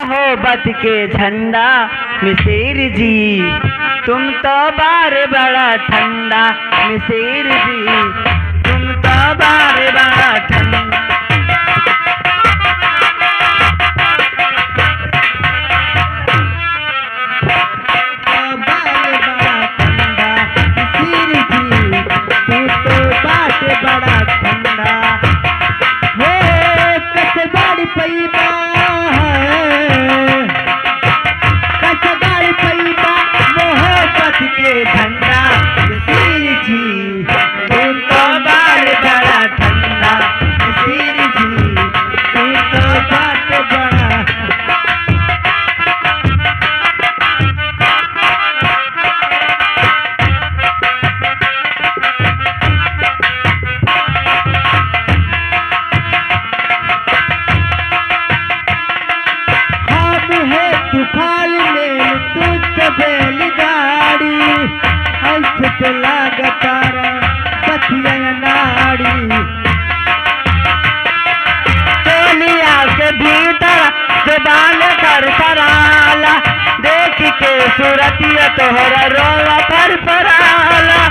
मोहब्बत के झंडा मिसिर जी, तुम तो बार बड़ा ठंडा मिसिर जी, तुम तो बार बड़ा ठंडा। बड़ा ठंडा हो कसबाड़ी पैबा कसबाड़ी पैबा मोहब्बत के झंडा मिसिर जी, तू तो बार बड़ा ठंडा मिसिर जी, तू तो बात बड़ा। तूफान में तुझ बैलगाड़ी ऐसे तो लागतारा पथिया नाड़ी, चोलिया के भीतर जुबान कर सराला, देख के सूरतिया तोहरा रोला पर पराला,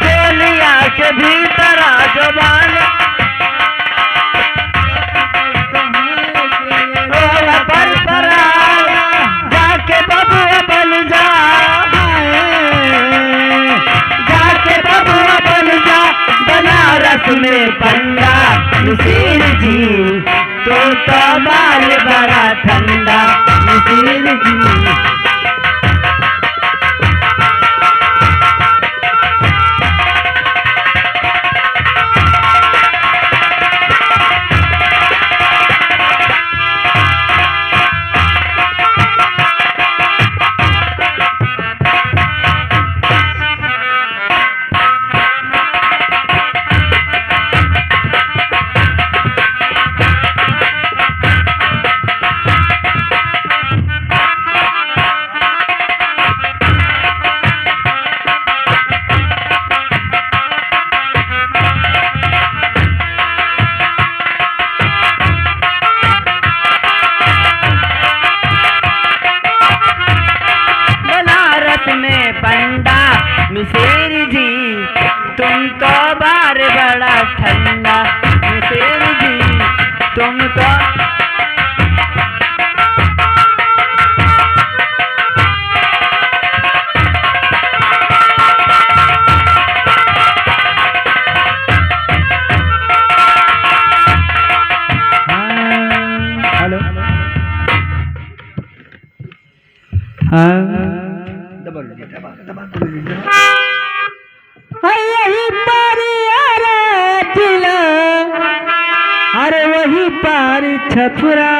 चोलिया के भीतर जुबान रोला पर पराला, जाके बबुआ बन जा, जाके बबुआ बन जा बनारस में पंडा मिसिर जी, तू तो बाल बड़ा ठंडा मिसिर जी। पंडा मिसिर जी, तुम तो बार बड़ा ठंडा मिसिर जी, तुम तो हेलो यही पार जिला, अरे वही पार छपुरा।